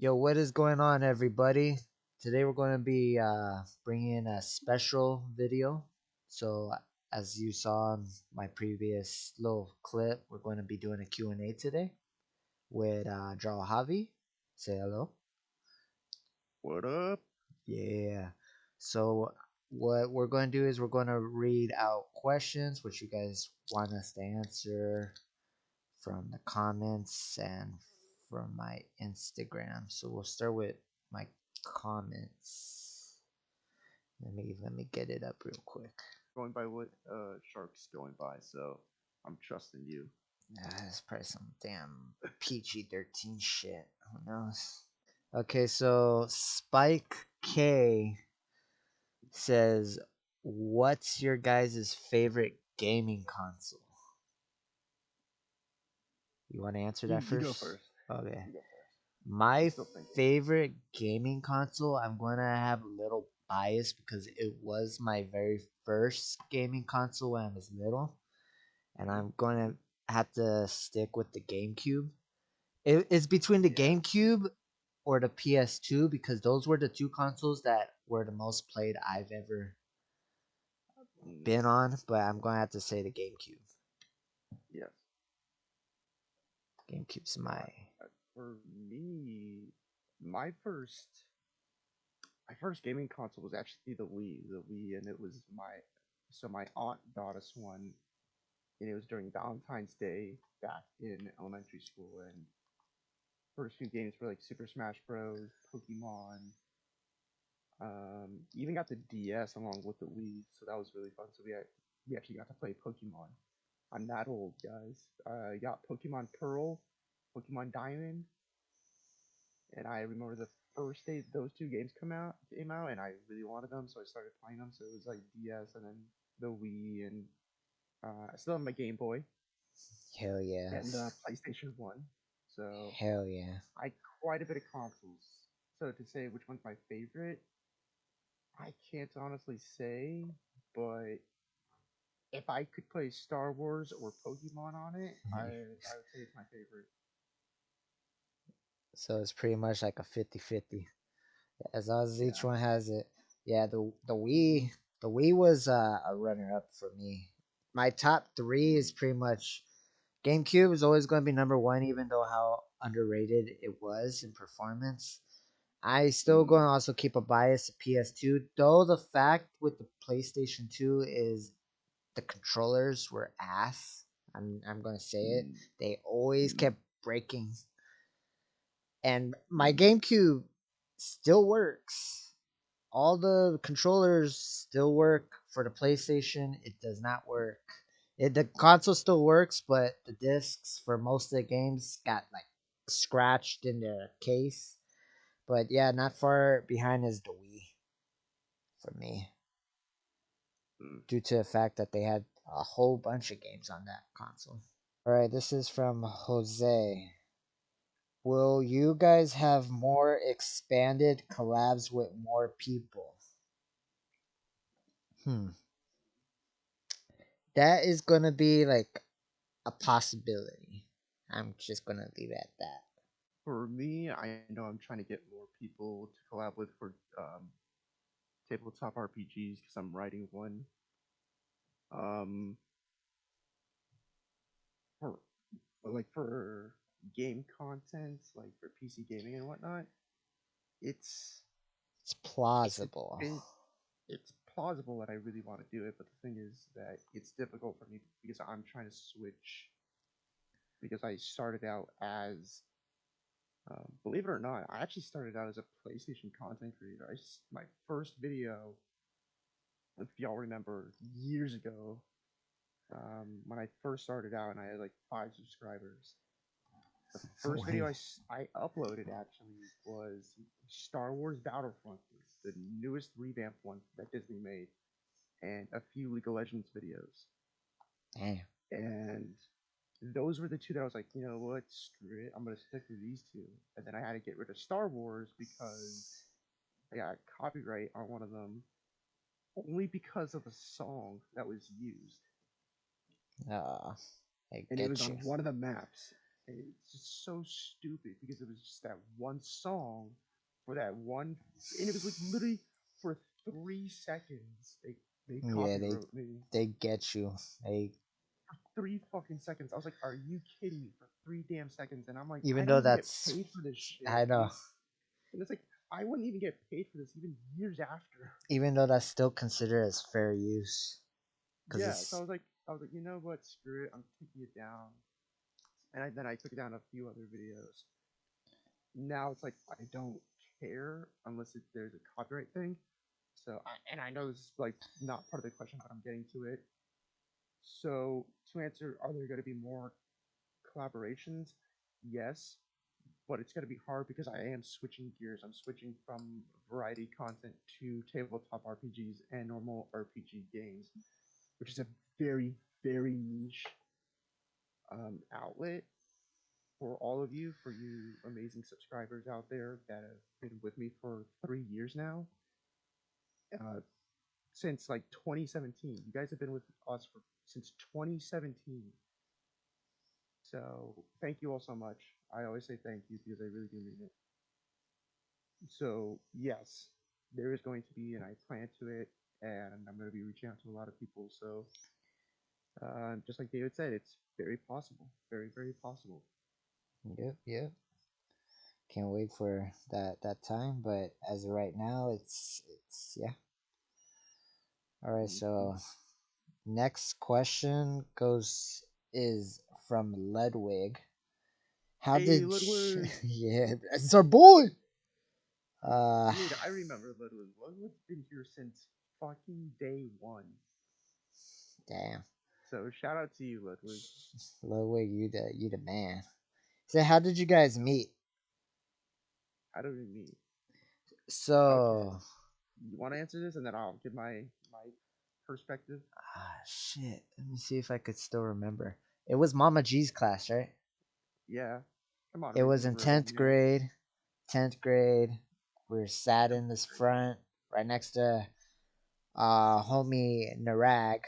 Yo, what is going on, everybody? Today we're going to be bringing a special video. So, as you saw in my previous little clip, we're going to be doing a Q&A today with Jarl Havi. Say hello. What up? Yeah. So, what we're going to do is we're going to read out questions which you guys want us to answer from the comments and from my Instagram. So we'll start with my comments. Let me get it up real quick. Going by what Shark's going by, so I'm trusting you. That's probably some damn PG-13 shit. Who knows? Okay, so Spike K says, "What's your guys' favorite gaming console?" You want to answer that You go first? first. Okay. You go first. I'm My still thinking. favorite gaming console, I'm gonna have a little bias because it was my very first gaming console when I was little, and Mhm. I'm gonna have to stick with the GameCube. It's between the Yeah. GameCube or the PS2 because those were the two consoles that were the most played I've ever Mm, been on, but I'm gonna have to say the GameCube. yes. GameCube's Uh, my for me, my first my first gaming console was actually the Wii. The Wii, and it was my aunt got us one, and it was during Valentine's Day back in elementary school. And first few games were like Super Smash Bros, Pokemon, even got the DS along with the Wii, so that was really fun. So we actually got to play Pokemon. I'm that old, guys. Got Pokemon Pearl, Pokemon Diamond, and I remember the first day those two games came out, and I really wanted them, so I started playing them. So it was like DS and then the Wii, and I still have my Game Boy hell yeah, and PlayStation One. So hell yeah. I quite a bit of consoles. So to say which one's my favorite, I can't honestly say, but if I could play Star Wars or Pokemon on it, I would say it's my favorite. So it's pretty much like a 50-50. As long as each Yeah. one has it. Yeah, the Wii was a runner up for me. My top three is Mm, pretty much GameCube is always going to be number one, even though how underrated it was in performance. I still mm, going to also keep a bias to PS2, though the fact with the PlayStation 2 is the controllers were ass. I'm going to say it. mm, They always mm, kept breaking, and my mm, GameCube still works. All the controllers still work for the PlayStation. It does not work. The console still works, but the discs for most of the games got like scratched in the case. But yeah, not far behind is the Wii for me, mm. due to the fact that they had a whole bunch of games on that console. All right, this is from Jose. Will you guys have more expanded collabs with more people? Hmm. That is gonna be like a possibility. I'm just gonna leave it at that. For me, I know I'm trying to get more people to collab with for tabletop RPGs because I'm writing one. Um, for for game content, like for PC gaming and whatnot, it's It's it's a plausible. bit it's plausible that I really want to do it, but the thing is that it's difficult for me because I'm trying to switch because I started out as believe it or not, I actually started out as a PlayStation content creator. My first video, if y'all remember, years ago, when I first started out and I had like 5 subscribers. The first video Wait, I uploaded actually was Star Wars Battlefront, the newest revamped one that Disney made, and a few League of Legends videos. damn. And those were the two that I was like, you know what, screw it, I'm gonna stick with these two. And then I had to get rid of Star Wars because I got copyright on one of them only because of a song that was used, Uh, I and it was get you. on one of the maps. And it's just so stupid because it was just that one song for that one, and it was like literally for 3 seconds. They Yeah, copywrote me they get you. They, 3 fucking seconds. I was like, are you kidding me? For 3 damn seconds, and I'm like, I even don't though even get that's, paid for this shit, I know, and it's like I wouldn't even get paid for this even years after. even though that's still considered as fair use, because Yeah, so it's I was like, you know what? Screw it. I'm taking it down. And then I took down a few other videos. Now it's like I don't care unless there's a copyright thing. So and I know this is like not part of the question, but I'm getting to it. So to answer, are there going to be more collaborations? Yes, but it's going to be hard because I am switching gears. I'm switching from variety content to tabletop RPGs and normal RPG games, which is a very, very niche outlet for all of you, for you amazing subscribers out there that have been with me for 3 years now, uh, since like 2017. You guys have been with us for since 2017. So thank you all so much. I always say thank you because I really do mean it. So yes, there is going to be, and I plan to it, and I'm going to be reaching out to a lot of people. So just like David said, it's very possible, very very possible. yep, yep. Can't wait for that time, but as of right now, it's yeah. All right, Mhm. so next question goes is from Ludwig. How Hey did Ludwig, yeah, it's our boy. Uh, dude, I remember Ludwig. Ludwig's been here since fucking day one. damn, So shout out to you, Ludwig. Ludwig, you the man. So how did you guys meet? How do we meet? Okay, So you want to answer this, and then I'll give my perspective. shit. Let me see if I could still remember. It was Mama G's class, right? Yeah, come on, It was in remember it. tenth grade. 10th grade. We were sat in this front, right next to homie Narag.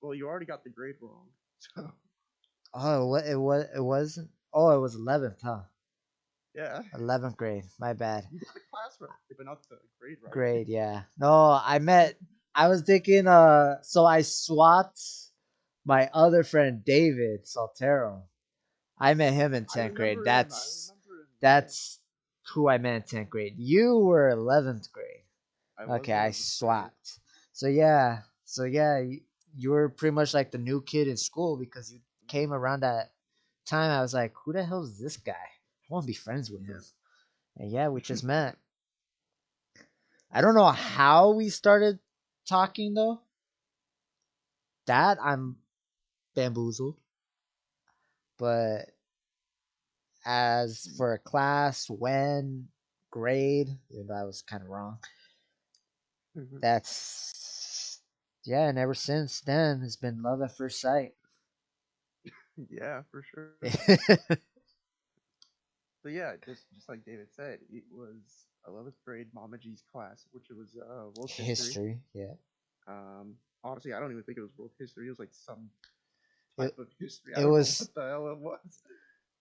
Well, you already got the grade wrong. So Oh, what it wasn't. Oh, it was 11th, huh? yeah, 11th grade. My bad. you got the class right, but not the grade right. Grade, yeah. No, I met. I was thinking. So I swapped my other friend David Saltero. I met him in I 10th grade. remember him. I That's remember him. Yeah, that's who I met in 10th grade. You were 11th grade. I was Okay, I 11th grade. swapped. So yeah, you were pretty much like the new kid in school because you came Mhm. around that time. I was like, who the hell is this guy? I want to be friends with him. And yeah, we just met. I don't know how we started talking though. That I'm bamboozled. But as for a class, when, grade, even though I was kind of wrong, that's yeah. And ever since then, it's been love at first sight. Yeah, for sure. So yeah, just like David said, it was 11th grade Mama G's class, which was world history. History, yeah. Honestly, I don't even think it was world history. It was like some It type of history. I it don't know was what the hell it was.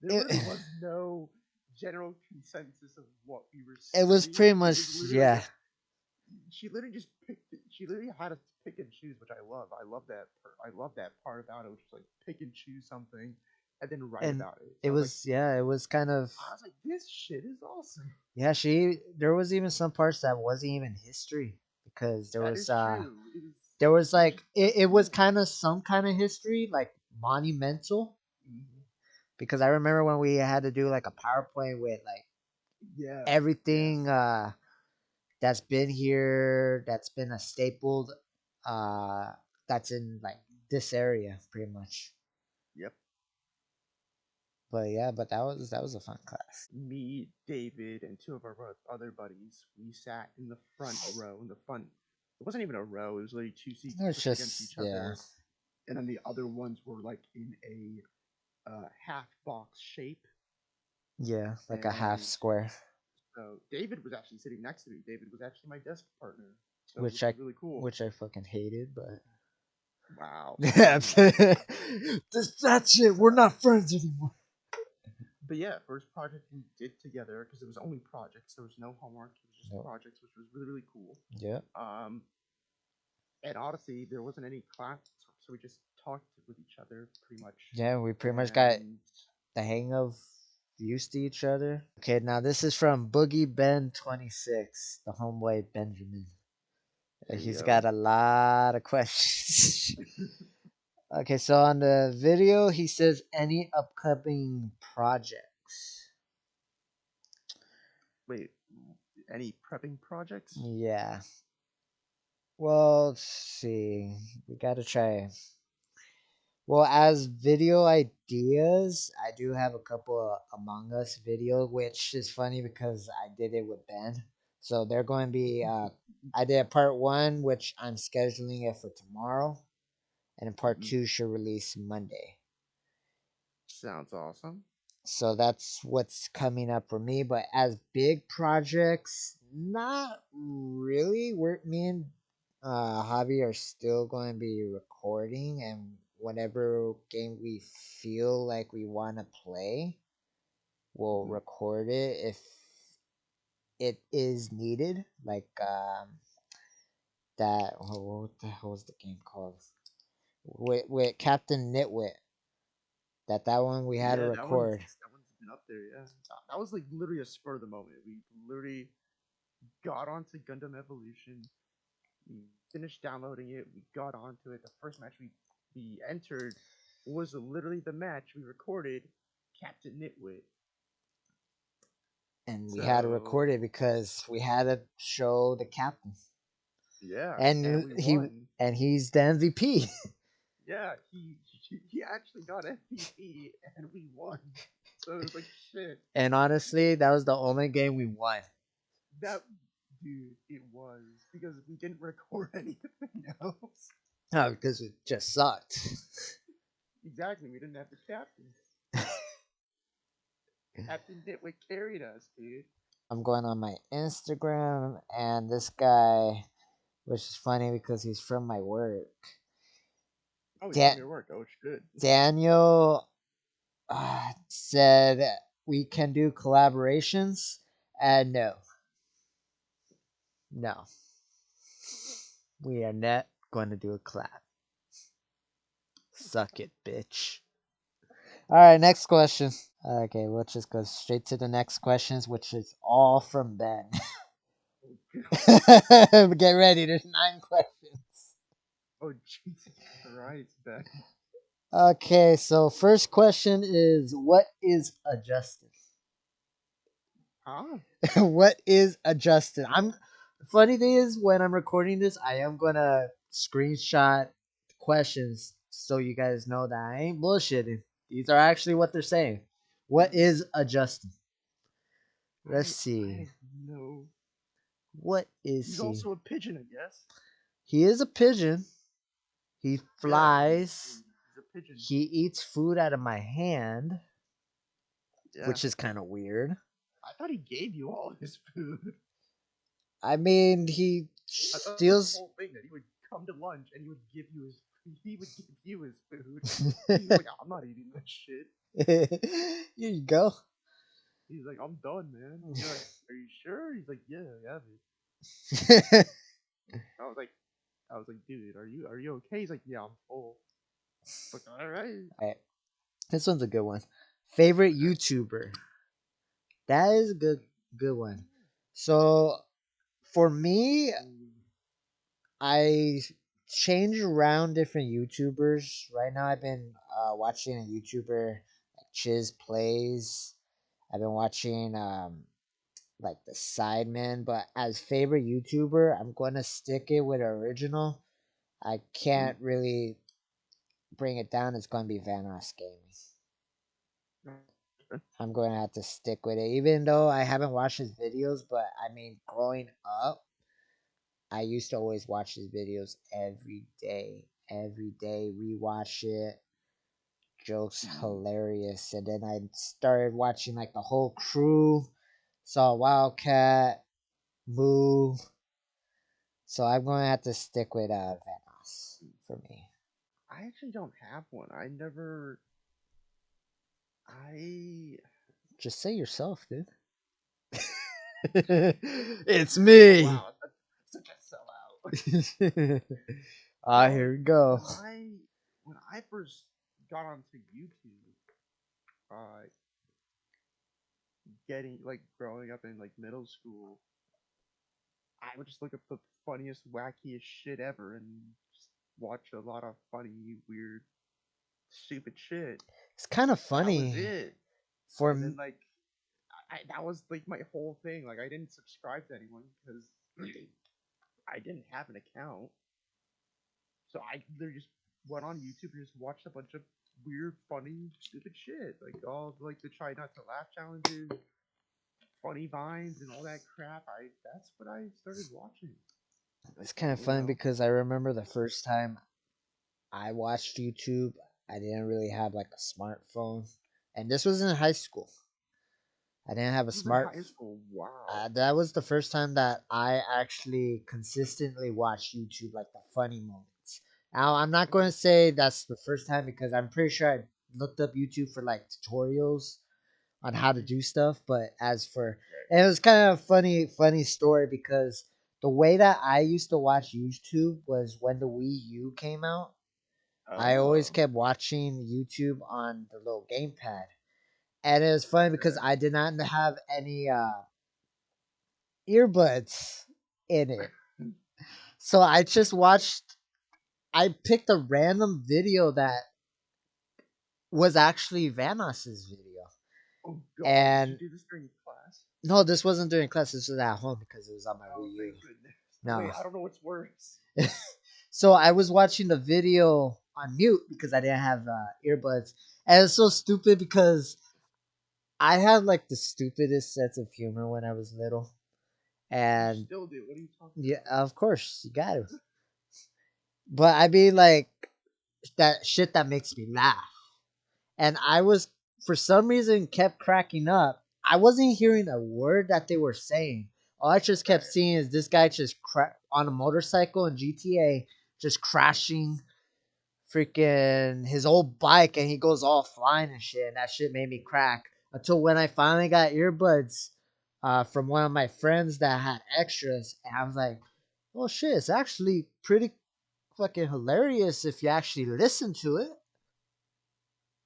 There it literally was no general consensus of what we were it was studying. pretty It was much literally yeah. like she literally just picked. She literally had us pick and choose, which I love. I love that. I love that part about it, which is like pick and choose something and then write And about it. it So was yeah, it was kind of I was like, this shit is awesome. yeah, she there was even some parts that wasn't even history because That is true. there was It was like just so it was cool. kind of some kind of history like monumental Mhm. because I remember when we had to do like a PowerPoint with like Yeah. Yes. everything that's been here, that's been a stapled uh that's in like this area pretty much. Yep. But yeah, but that was a fun class. Me, David, and two of our other buddies, we sat in the front row. In the front, it wasn't even a row. It was literally two seats It's pushed against just each yeah, other, and then the other ones were like in a half box shape. yeah, like a half And square, so David was actually sitting next to me. David was actually my desk partner, so which which I was really cool. which I fucking hated, but Wow. yeah, Wow. that's it. We're So not friends anymore. but yeah, first project we did together because it was only projects. There was no homework. It was just Yep. projects, which was really really cool. Yep. Um, and honestly, there wasn't any class, so we just talked with each other pretty much. Yeah, we pretty much got And the hang of used to each other. Okay, now this is from Boogie Ben 26, the homeboy Benjamin. there you He's go. got a lot of questions. Okay, so on the video, he says any upcoming projects. Wait, any prepping projects? Yeah. Well, let's see. We gotta try. Well, as video ideas, I do have a couple of Among Us video, which is funny because I did it with Ben. So they're going to be. I did part one, which I'm scheduling it for tomorrow, and part Mhm. two should release Monday. Sounds awesome. So that's what's coming up for me. But as big projects, not really. Me and Javi are still going to be recording, and whatever game we feel like we want to play, we'll Mhm. record it if it is needed. Like that. What the hell was the game called? With Captain Nitwit. That one we had to Yeah, record. that one's been up there. Yeah, that was like literally a spur of the moment. We literally got onto Gundam Evolution. We finished downloading it. We got onto it. The first match we entered was literally the match we recorded, Captain Nitwit. And we had to So record it because we had to show the captain, yeah, and and we he won. and he's the MVP. Yeah, he actually got MVP, and we won. So it was like shit. And honestly, that was the only game we won. That dude, it was because we didn't record anything else. No, because it just sucked. Exactly, we didn't have the captain. Captain Nitwit carried us, dude. I'm going on my Instagram, and this guy, which is funny because he's from my work. Oh, he's from Da- your work. Oh shit. Daniel said we can do collaborations, and no, no, we are not going to do a collab. Suck it, bitch. All right, next question. Okay, we'll just go straight to the next questions, which is all from Ben. Get ready, there's 9 questions. Oh Jesus Christ, Ben. Okay, so first question is what is adjusted? Huh? What is adjusted? I'm funny thing is when I'm recording this, I am gonna screenshot questions so you guys know that I ain't bullshitting. These are actually what they're saying. What is adjusted? Let's I see. have no. What is He's he? also a pigeon, I guess. He is a pigeon. He Yeah, flies. he's a pigeon. He eats food out of my hand, Yeah. which is kind of weird. I thought he gave you all his food. I mean, he I thought that was the steals. whole thing that he would come to lunch and he would give you his food. He's like, I'm not eating that shit. Here you go. He's like, I'm done, man. You're like, are you sure? He's like, yeah, I have it. I was like, dude, are you okay? He's like, yeah, I'm full. It's like, all right. Alright, this one's a good one. Favorite YouTuber. That is a good one. So for me, I change around different YouTubers. Right now, I've been watching a YouTuber like Chiz Plays. I've been watching like the Sidemen, but as favorite YouTuber, I'm gonna stick it with original. I Mm-hmm. can't really bring it down. It's gonna be Vanos Gaming. I'm going to have to stick with it, even though I haven't watched his videos. But I mean, growing up, I used to always watch his videos every day, rewatch it. Jokes Mm-hmm. hilarious, and then I started watching like the whole crew. Saw Wildcat, Moo. So I'm going to have to stick with Vanos for me. I actually don't have one. I never. I Just say yourself, dude. It's Oh me. wow, that's such a sellout. Ah, Well, here we go. when I first got onto YouTube, uh, getting like growing up in like middle school, I would just look up the funniest, wackiest shit ever and just watch a lot of funny, weird, stupid shit. It's kind of That was funny it. for And then like that was like my whole thing. Like I didn't subscribe to anyone because I didn't have an account, so I literally just went on YouTube and just watched a bunch of weird, funny, stupid shit. Like all like the try not to laugh challenges, funny vines, and all that crap. I That's what I started watching. it's kind of You funny know, because I remember the first time I watched YouTube, I didn't really have like a smartphone, and this was in high school. I didn't have a this was in smart. high school. Wow. That was the first time that I actually consistently watched YouTube, like the funny moments. Now, I'm not going to say that's the first time because I'm pretty sure I looked up YouTube for like tutorials on how to Mm-hmm. do stuff. But as for, Right. and it was kind of a funny story because the way that I used to watch YouTube was when the Wii U came out. I always Oh. kept watching YouTube on the little gamepad. And it was funny because Okay. I did not have any earbuds in it. So I just watched, I picked a random video that was actually Vanos's video. Oh God, did you And do this during class? no, this wasn't during class, this was at home because it was on my Oh, Wii U. thank goodness. No. Wait, I don't know what's worse. So I was watching the video on mute because I didn't have earbuds. And it's so stupid because I had like the stupidest sense of humor when I was little. You And still do. What are you talking yeah, about? of course, you got to. But I mean, like, that shit that makes me laugh. And I was, for some reason, kept cracking up. I wasn't hearing a word that they were saying. All I just kept Right. seeing is this guy just on a motorcycle in GTA, just crashing freaking his old bike, and he goes all flying and shit. And that shit made me crack until when I finally got earbuds from one of my friends that had extras, and I was like, "Oh shit, it's actually pretty fucking hilarious if you actually listen to it."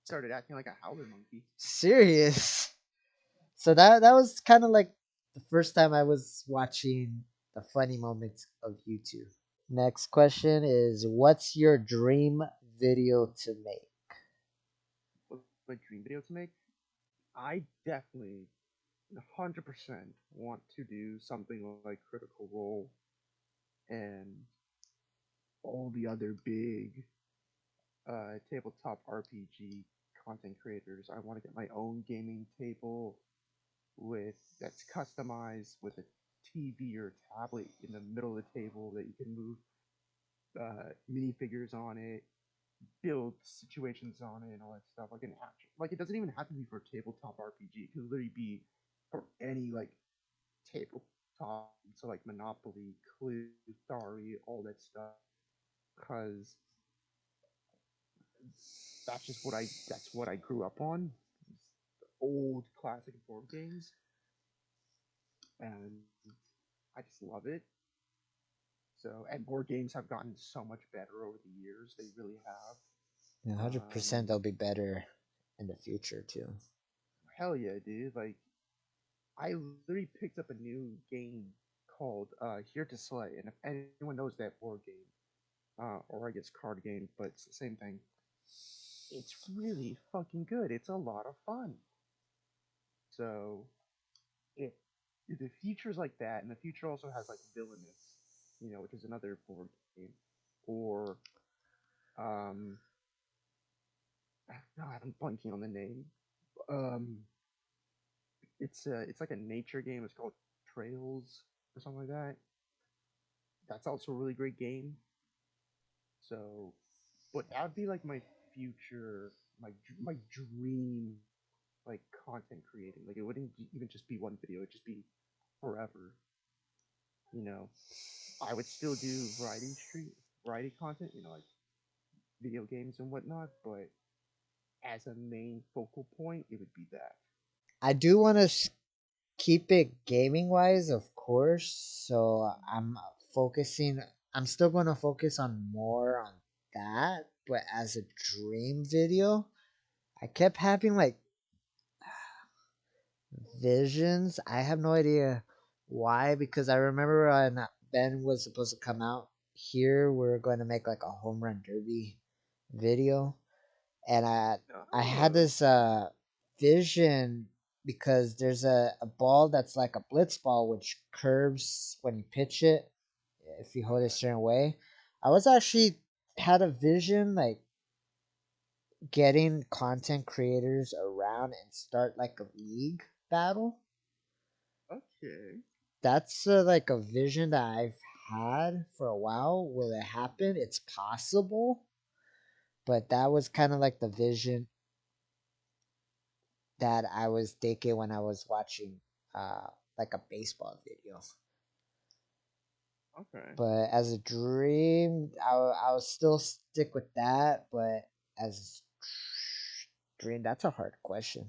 Started acting like a howler monkey. Serious. So that was kind of like the first time I was watching the funny moments of YouTube. Next question is, what's your dream video to make? What's my dream video to make? I definitely 100% want to do something like Critical Role and all the other big tabletop RPG content creators. I want to get my own gaming table with that's customized with a TV or tablet in the middle of the table that you can move minifigures on it, build situations on it, and all that stuff. Like an action, like it doesn't even have to be for a tabletop RPG. It could literally be for any like tabletop, so like Monopoly, Clue, Sorry, all that stuff. Because that's what I grew up on. Old classic board games, and I just love it. So, and board games have gotten so much better over the years. They really have. 100% they'll be better in the future too. Hell yeah, dude! Like I literally picked up a new game called Here to Slay, and if anyone knows that board game, or I guess card game, but it's the same thing. It's really fucking good. It's a lot of fun. So it the future's like that, and the future also has like Villainous, which is another board game, or um, no, I'm blanking on the name. Um, it's like a nature game. It's called Trails or something like that. That's also a really great game. So, but that would be like my future, my dream, like content creating. Like it wouldn't even just be one video; it'd just be forever. You know, I would still do variety content. Like video games and whatnot. But as a main focal point, it would be that. I do want to keep it gaming wise, of course. So I'm focusing. I'm still going to focus on more on that, but as a dream video, I kept having like visions. I have no idea why, because I remember when Ben was supposed to come out here, we are going to make like a home run derby video, and I had Oh, this vision because there's a ball that's like a blitz ball which curves when you pitch it if you hold it a certain way. I was actually had a vision like getting content creators around and start like a league battle. okay. That's like a vision that I've had for a while. Will it happen? It's possible, but that was kind of like the vision that I was thinking when I was watching like a baseball video. Okay. But as a dream, I'll still stick with that. But as dream, that's a hard question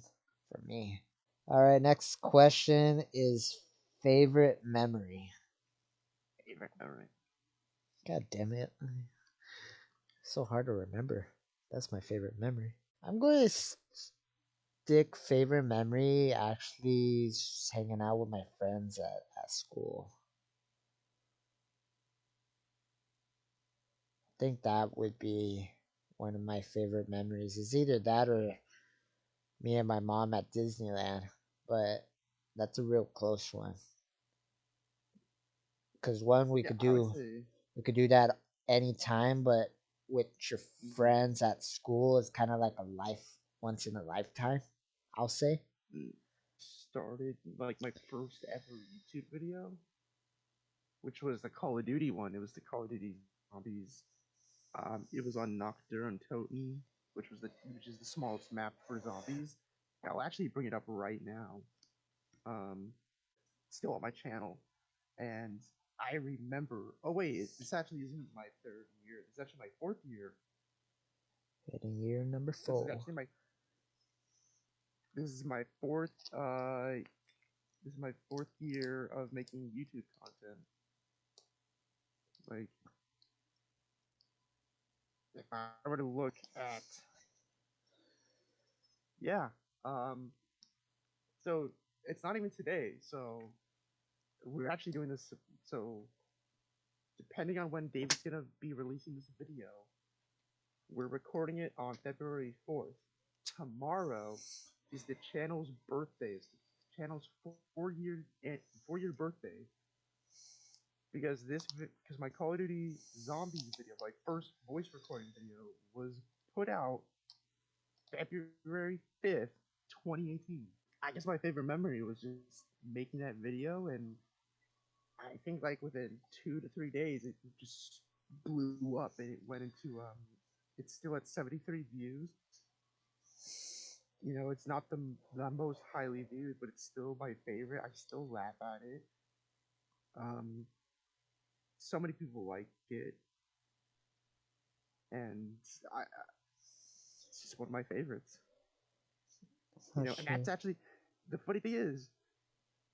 for me. All right, next question is favorite memory. Favorite memory. God damn it. So hard to remember. That's my favorite memory. I'm going to stick favorite memory actually just hanging out with my friends at school. I think that would be one of my favorite memories. It's either that or me and my mom at Disneyland, but that's a real close one. Because one Yeah, I would say. we could do that anytime, but with your Mm-hmm. friends at school is kind of like a life once in a lifetime. I'll say. Started like my first ever YouTube video, which was the Call of Duty one. It was the Call of Duty Zombies. It was on Nocturne Toten, which is the smallest map for zombies. I'll actually bring it up right now. It's still on my channel, and I remember. Oh wait, this actually isn't my third year. This is actually my fourth year. Hitting year number This is 4. actually my this is my fourth this is my fourth year of making YouTube content. Like, if I were to look at, yeah, um, so it's not even today. So we're actually doing this. So depending on when David's gonna be releasing this video, we're recording it on February 4th. Tomorrow is the channel's birthday. It's the channel's 4 year birthday, because my Call of Duty Zombies video, my first voice recording video, was put out February 5th, 2018. I guess my favorite memory was just making that video, and I think like within 2 to 3 days, it just blew up, and it went into it's still at 73 views. It's not the most highly viewed, but it's still my favorite. I still laugh at it. Um, so many people like it, and it's just one of my favorites. Oh And that's shit. actually the funny thing is,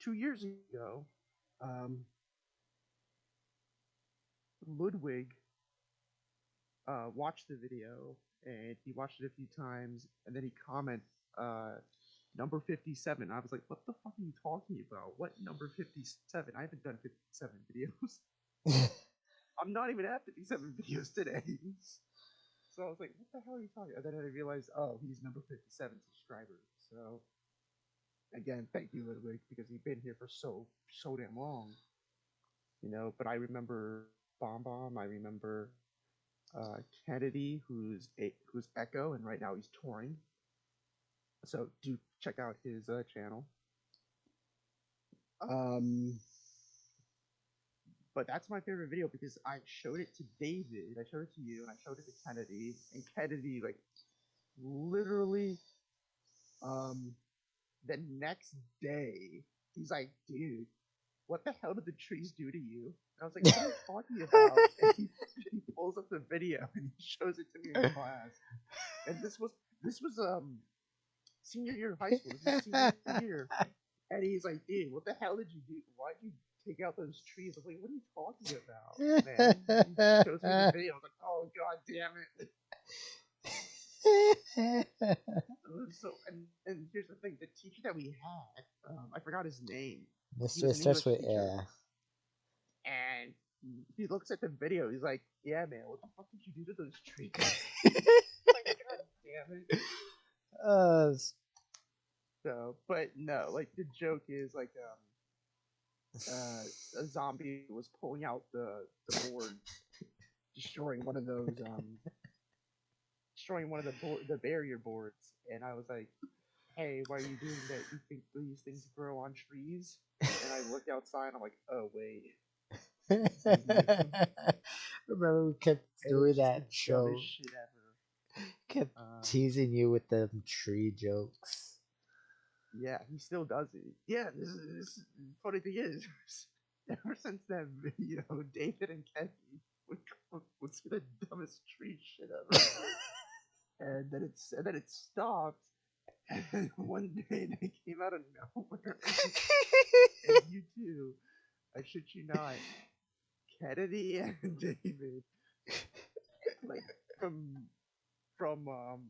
2 years ago, um, Ludwig watched the video, and he watched it a few times, and then he commented, uh, number 57. I was like, what the fuck are you talking about? What number 57? I haven't done 57 videos. I'm not even at 57 videos today. So I was like, what the hell are you talking about? And then I realized, oh, he's number 57 subscriber. So again, thank you, Ludwig, because he's been here for so damn long. But I remember Bomb Bomb. I remember Kennedy, who's Echo, and right now he's touring. So do check out his channel. Um, but that's my favorite video because I showed it to David, I showed it to you, and I showed it to Kennedy, and Kennedy like literally um the next day he's like, dude, what the hell did the trees do to you? And I was like, what are you talking about? And he pulls up the video and he shows it to me in class. And this was senior year of high school. This is senior year. And he's like, dude, what the hell did you do? Why'd you take out those trees? I'm like, what are you talking about, man? He shows me the video. I was like, oh, god damn it. And here's the thing: the teacher that we had, I forgot his name. He Mister, was it an starts English with teacher, yeah. and he looks at the video. He's like, "Yeah, man, what the fuck did you do to those trees?" Like, god damn it. uh, So, but no, like the joke is like, a zombie was pulling out the boards, destroying one of those, destroying one of the barrier boards, and I was like, hey, why are you doing that? You think these things grow on trees? And I looked outside and I'm like, oh, wait. remember we kept It was doing just the that dumbest show. shit ever. Kept Um, teasing you with them tree jokes. yeah, he still does it. Yeah, this funny thing is, ever since that video, David and Kenny would say the dumbest tree shit ever. And then it stopped. And one day they came out of nowhere. And you two, I shit you not, Kennedy and David, like from from um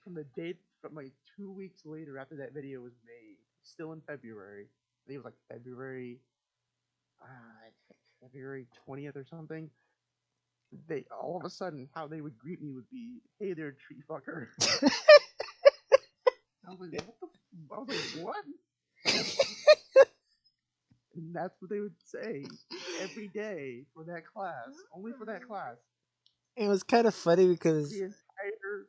from the date from like 2 weeks later after that video was made, still in February. I think it was like February 20th or something. They all of a sudden how they would greet me would be, "Hey there, tree fucker." I was like, "What the?" I was like, "What?" And that's what they would say every day for that class, only for that class. It was kind of funny The because entire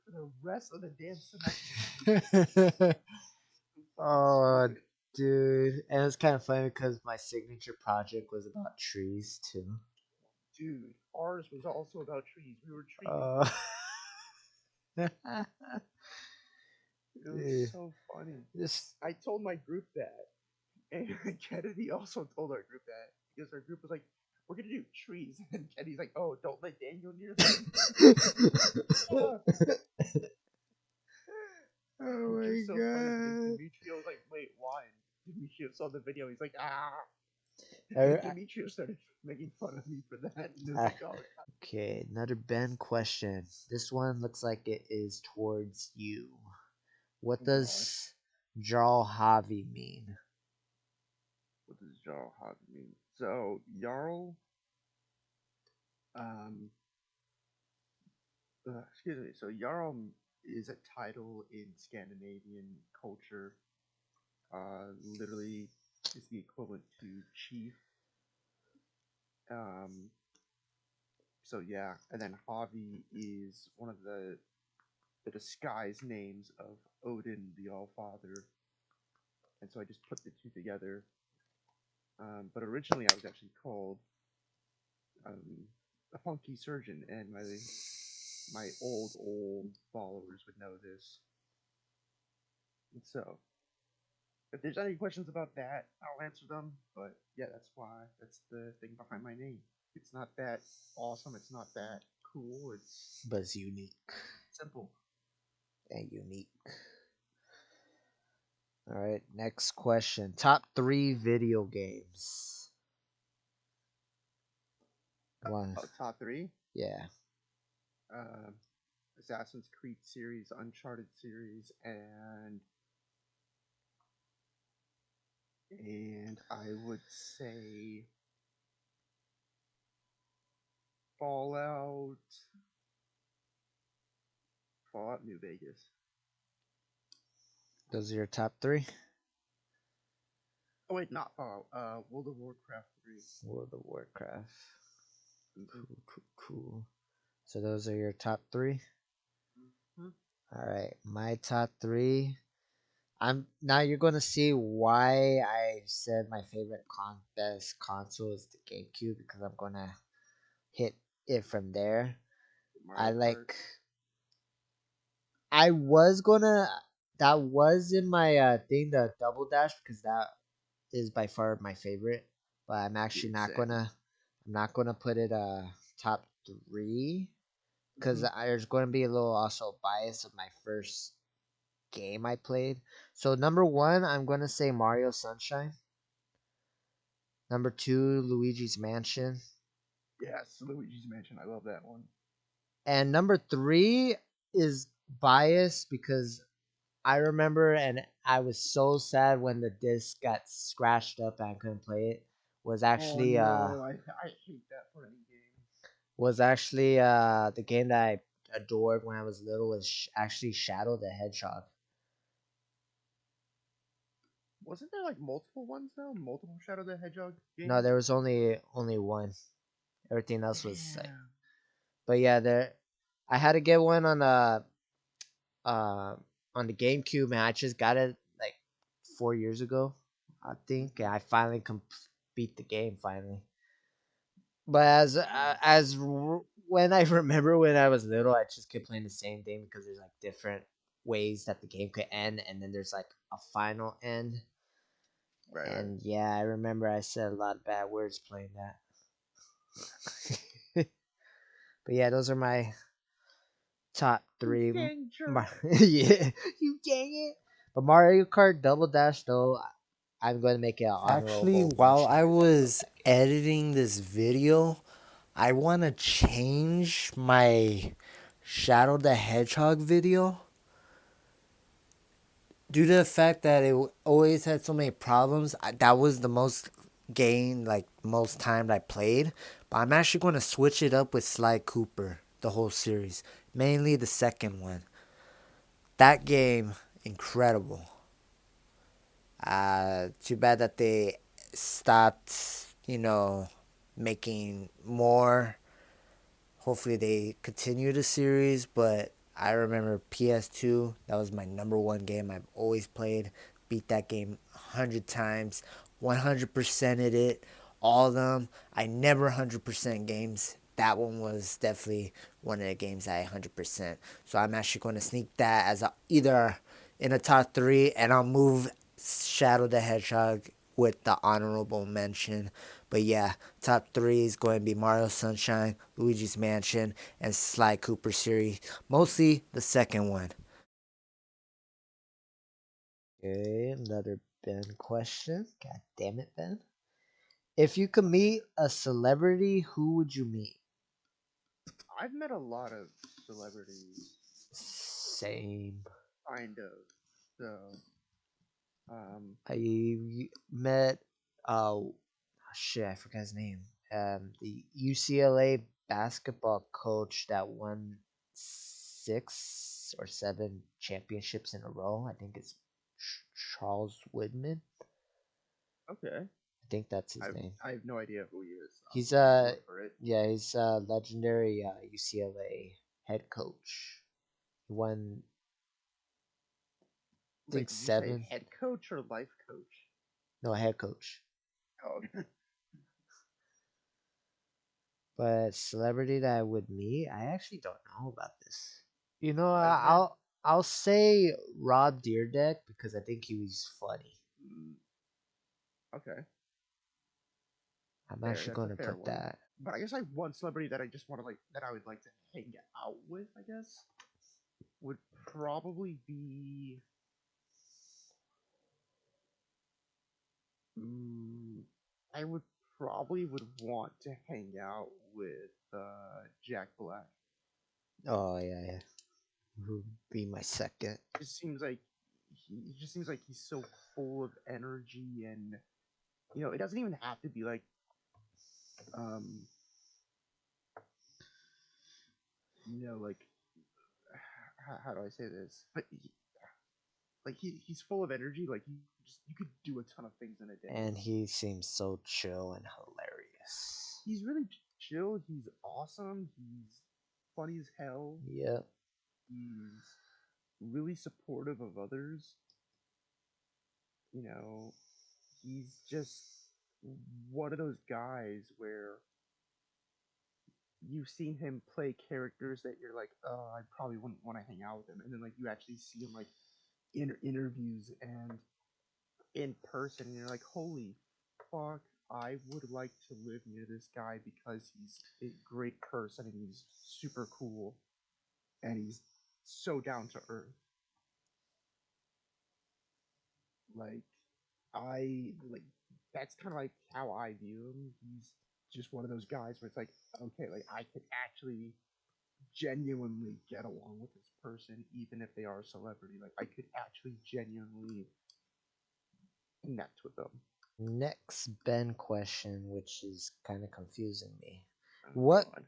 for the rest of the damn semester. Fucking oh, stupid. dude, and it was kind of funny because my signature project was about trees too. Dude, ours was also about trees. We were tree Uh, people. It was dude, so funny. just I told my group that, and Kennedy also told our group that because our group was like, "We're gonna do trees," and Kennedy's like, "Oh, don't let Daniel near them." Ah, oh which my was so funny because god. Demetrio was like, "Wait, why?" And Demetrio saw the video. He's like, "Ah," and I- Demetrio started making fun of me for that. And it was I- like, "Oh, okay, another Ben question. This one looks like it is towards you. What oh God, does Jarl Havi mean? what does Jarl Havi mean?" So Jarl, um, excuse me. So Jarl is a title in Scandinavian culture. Literally is the equivalent to chief. Um, so yeah, and then Havi is one of the disguised names of Odin, the All Father. And so I just put the two together. But originally I was actually called, um, a funky surgeon, and my old followers would know this. And so if there's any questions about that, I'll answer them. But yeah, that's why. That's the thing behind my name. It's not that awesome. It's not that cool. It's But it's unique simple. and unique. All right, next question. Top three video games. One, Oh, top three: yeah. uh, Assassin's Creed series, Uncharted series, and I would say Fallout, Fallout New Vegas. Those are your top three. Oh wait, not Fallout. World of Warcraft 3. World of Warcraft. Mm-hmm. Cool, cool, cool. So those are your top three. Mm-hmm. All right, my top three. I'm now you're gonna see why I said my favorite best console is the GameCube because I'm gonna hit it from there. I Mario Kart. like. I was gonna. That was in my thing, the Double Dash, because that is by far my favorite. But I'm actually Dude, not same. gonna. I'm not gonna put it top three because Mm-hmm. there's going to be a little also bias of my first game I played. So number one, I'm gonna say Mario Sunshine. Number two, Luigi's Mansion. Yes, Luigi's Mansion. I love that one. And number three is biased because I remember and I was so sad when the disc got scratched up and I couldn't play it. Was Oh actually no, I hate that for any game. the game that I adored when I was little was actually Shadow the Hedgehog. Wasn't there like multiple ones though? Multiple Shadow the Hedgehog No, games? there was only one. Everything else was like, Damn. but yeah, there I had to get one uh on the GameCube, and I just got it like 4 years ago, I think. And I finally beat the game finally. But when I remember when I was little, I just kept playing the same thing because there's like different ways that the game could end, and then there's like a final end. Right, right. And yeah, I remember I said a lot of bad words playing that. But yeah, those are my top You three. dang jerk. Yeah, you dang it. But Mario Kart Double Dash, though, I'm going to make it an Actually, honorable while mention I because I love was that game. editing this video, I want to change my Shadow the Hedgehog video due to the fact that it always had so many problems. That was the most game, like most time I played. But I'm actually going to switch it up with Sly Cooper, the whole series, mainly the second one. That game, incredible. Too bad that they stopped, making more. Hopefully they continue the series, but I remember PS2, that was my number one game I've always played. Beat that game 100 times, 100%ed it, all of them. I never 100% games. That one was definitely one of the games I 100%. So I'm actually going to sneak that as either in a top three, and I'll move Shadow the Hedgehog with the honorable mention. But yeah, top three is going to be Mario Sunshine, Luigi's Mansion, and Sly Cooper series. Mostly the second one. Okay, another Ben question. God damn it, Ben. If you could meet a celebrity, who would you meet? I've met a lot of celebrities, Same. kind of. So, um, I met shit, I forgot his name. The UCLA basketball coach that won 6 or 7 championships in a row. I think it's Charles Woodman. okay. I think that's his I've name. I have no idea who he is. He's I'm gonna have to look for it. yeah, he's a legendary UCLA head coach. He won I Wait, think did you say 7. head coach or life coach? No, head coach. Oh, But celebrity that I would meet, I actually don't know about this. You know, I've met. I'll say Rob Deerdeck because I think he was funny. mm, Okay, I'm fair. actually That's a going to fair put one. that. But I guess I one celebrity that I just want to like that I would like to hang out with. I guess would probably be. Mm, I would probably would want to hang out with Jack Black. Oh yeah, yeah. Who would be my second? Just seems like he just seems like he's so full of energy, and it doesn't even have to be like um like how do I say this? But he's full of energy. Like you could do a ton of things in a day. And he seems so chill and hilarious. He's really chill. He's awesome. He's funny as hell. Yep. He's really supportive of others. You know, he's just one of those guys where you've seen him play characters that you're like, oh, I probably wouldn't want to hang out with him, and then like you actually see him like in interviews and in person, and you're like, holy fuck, I would like to live near this guy because he's a great person and he's super cool and he's so down to earth. Like I like that's kind of like how I view him. He's just one of those guys where it's like, okay, like I could actually genuinely get along with this person, even if they are a celebrity. Like I could actually genuinely connect with them. Next Ben question, which is kind of confusing me. Oh What God.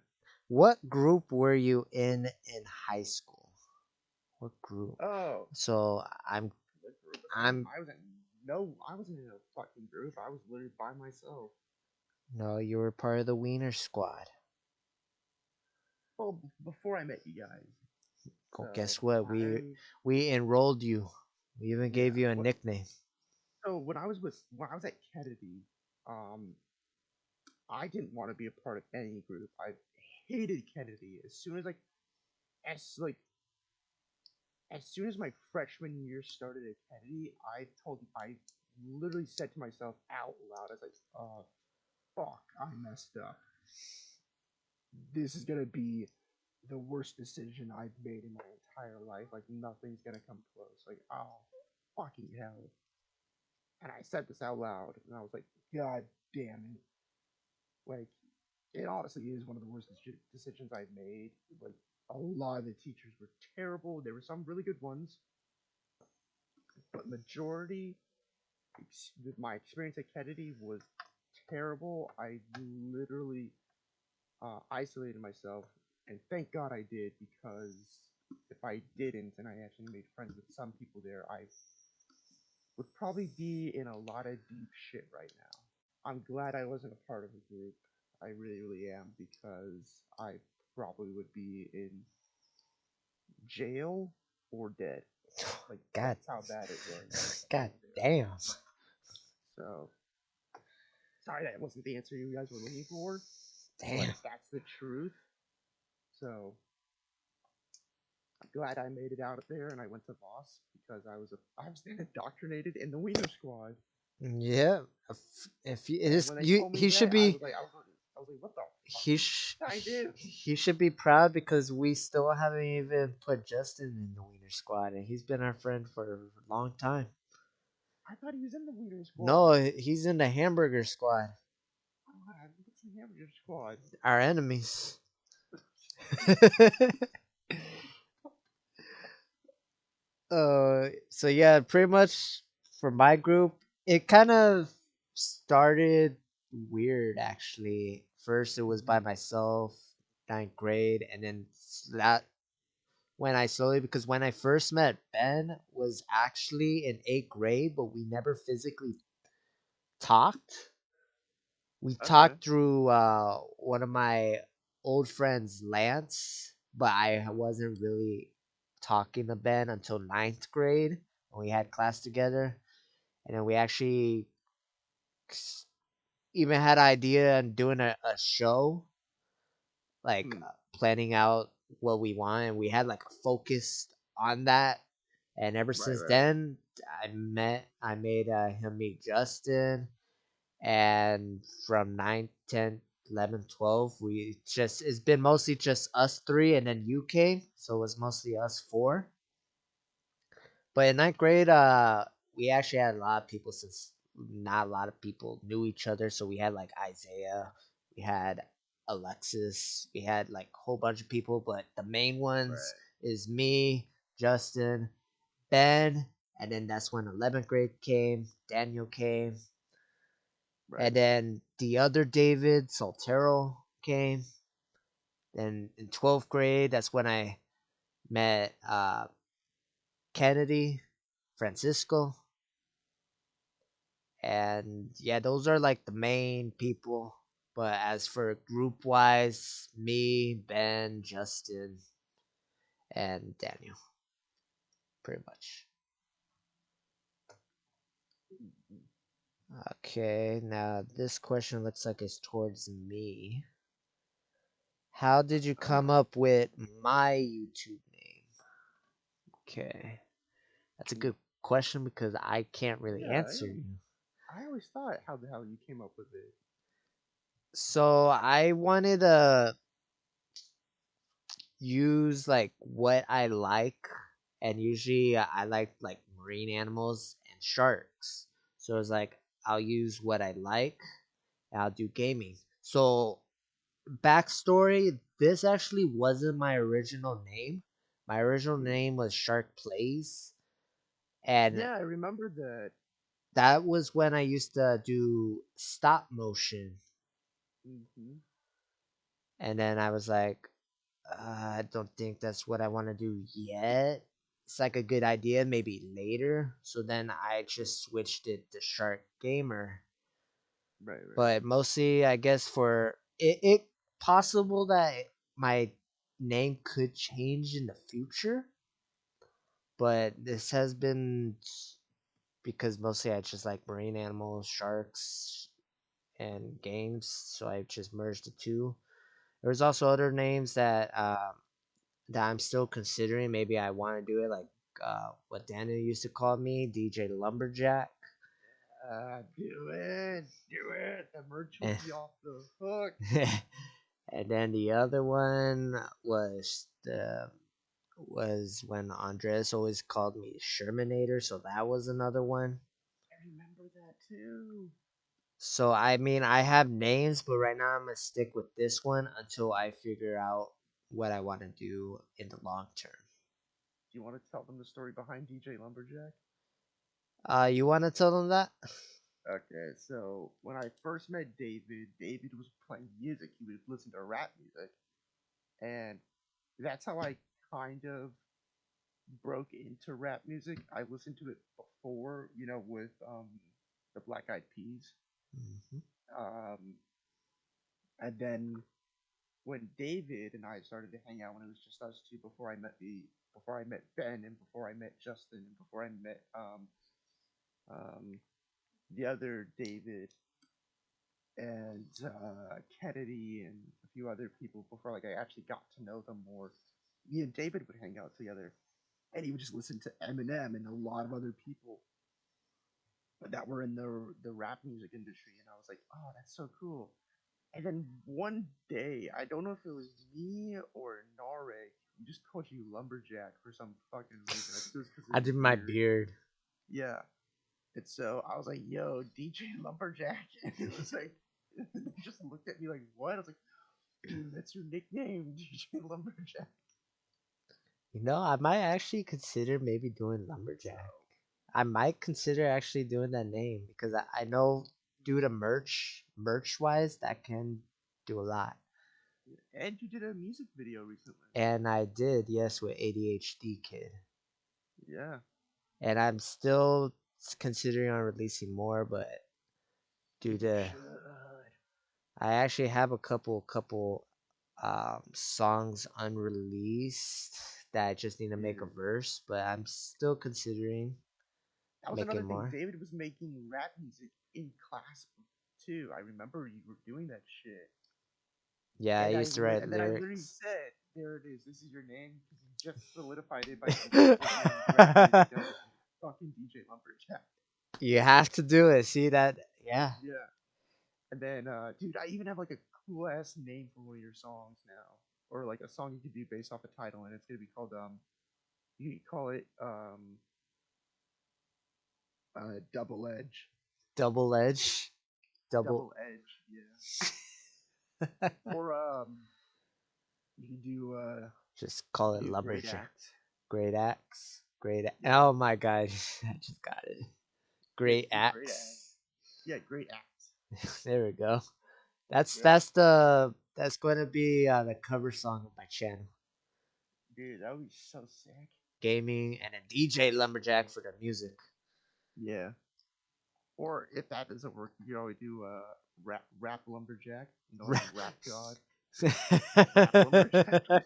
what group were you in high school? What group? Oh, So what group was I in? I'm I was in no, I wasn't in a fucking group. I was literally by myself. no, you were part of the Wiener Squad. Well, before I met you guys. Well, So guess what? I We enrolled you. We even yeah. gave you a What nickname. so when I was at Kennedy, um, I didn't want to be a part of any group. I hated Kennedy as soon as like as soon as my freshman year started at Kennedy. I literally said to myself out loud, I was like, "Oh fuck, I messed up. This is gonna be the worst decision I've made in my entire life. Like nothing's gonna come close. Like oh fucking hell." And I said this out loud, and I was like, "God damn it!" Like it honestly is one of the worst decisions I've made. Like a lot of the teachers were terrible. There were some really good ones, but majority my experience at Kennedy was terrible. I literally isolated myself, and thank God I did because if I didn't, and I actually made friends with some people there, I would probably be in a lot of deep shit right now. I'm glad I wasn't a part of a group. I really, really am because I probably would be in jail or dead. Like God, that's how bad it was God out there. damn, So sorry that wasn't the answer you guys were looking for, but damn. that's the truth. So I'm glad I made it out of there and I went to Voss because I was then indoctrinated in the Wiener Squad. Yeah, if you, it And is when they you, told me that, I was like, what the fuck did I do? he should be proud because we still haven't even put Justin in the Wiener Squad, and he's been our friend for a long time. I thought he was in the Wiener No, Squad. he's in the Hamburger Squad, Oh, what's the Hamburger Squad? our enemies. So yeah, pretty much for my group, it kind of started weird actually. First, it was by Mm-hmm. myself, ninth grade, and then that when I slowly because when I first met Ben was actually in eighth grade, but we never physically talked. We Okay. talked through one of my old friends, Lance, but I wasn't really talking to Ben until ninth grade when we had class together, and then we actually even had an idea on doing a show, like Hmm. planning out what we want, and we had like a focus on that. And ever Right, since right. then, I made him meet Justin, and from 9, 10, 11, 12, we just it's been mostly just us three, and then you came, so it was mostly us four. But in ninth grade, we actually had a lot of people since not a lot of people knew each other. So we had like Isaiah, we had Alexis, we had like a whole bunch of people. But the main ones Right. is me, Justin, Ben, and then that's when 11th grade came. Daniel came, Right. and then the other David Soltero came. Then in 12th grade, that's when I met Kennedy, Francisco, and yeah, those are like the main people. But as for group wise, me, Ben, Justin, and Daniel, pretty much. Mhm. Okay, now this question looks like it's towards me. How did you come Oh. up with my YouTube name? Okay, that's a Hmm. good question because I can't really Yeah, answer you. I always thought how the hell you came up with it. So I wanted to use like what I like, and usually I like marine animals, and sharks. So it's like I'll use what I like. And I'll do gaming. So backstory: this actually wasn't my original name. My original Mm. name was Shark Plays, and Yeah, I remember that. that was when I used to do stop motion. Hmm. And then I was like, I don't think that's what I want to do yet. It's like a good idea, maybe later. So then I just switched it to Shark Gamer. Right, right. But mostly, I guess for it possible that my name could change in the future. But this has been because mostly I just like marine animals, sharks, and games. So I just merged the two. There's also other names that I'm still considering. Maybe I want to do it like what Daniel used to call me, DJ Lumberjack. Do it. The merch will And, be off the hook. and then the other one was when Andres always called me Shermanator, so that was another one. I remember that too. So I mean, I have names, but right now I'm gonna stick with this one until I figure out what I want to do in the long term. Do you want to tell them the story behind DJ Lumberjack? You want to tell them that? Okay, so when I first met David, David was playing music. He would listen to rap music, and that's how I kind of broke into rap music. I listened to it before, with the Black Eyed Peas, Hmm. um, and then when David and I started to hang out when it was just us two before I met Ben and before I met Justin and before I met um, the other David and Kennedy and a few other people before like I actually got to know them more. Me and David would hang out together, and he would just listen to Eminem and a lot of other people that were in the rap music industry, and I was like, oh, that's so cool. And then one day, I don't know if it was me or Nare, he just called you lumberjack for some fucking reason. I think it was because of I your did my beard. beard. Yeah. And so I was like, yo, DJ Lumberjack. And it was like, they just looked at me like, what? I was like, dude, that's your nickname, DJ Lumberjack. I might actually consider maybe doing So, lumberjack. I might consider actually doing that name because I know due to merch wise, that can do a lot. and you did a music video recently. And I did, yes, with ADHD Kid. Yeah. And I'm still considering on releasing more, but due You to should. I actually have a couple songs unreleased that I just need to make a Dude. verse, but I'm still considering That was making another thing. more. David was making rap music in class too. I remember you were doing that shit. Yeah, I used to write And then I literally lyrics. said, "There it is. This is your name." Because you just solidified it by making rap music. I was like, "Fucking DJ Lumberjack." You have to do it. See that? Yeah. Yeah. And then, dude, I even have like a cool ass name for one of your songs now, or like a song you could do based off a title, and it's gonna be called you could call it Double Edge. Double edge. Double. Double Edge. Yeah. Or you could do Just call you it could do Great lumberjack. Axe. Great axe. Yeah. Oh my god. I just got it. Yeah, Great you do Great Axe. axe. Yeah, Great Axe. There we go. That's Yeah. that's the that's going to be the cover song of my channel. Dude, that would be so sick. Gaming and a DJ lumberjack for the music. Yeah. Or if that doesn't work, you could always do rap lumberjack. Like rap god, rap lumberjack or something.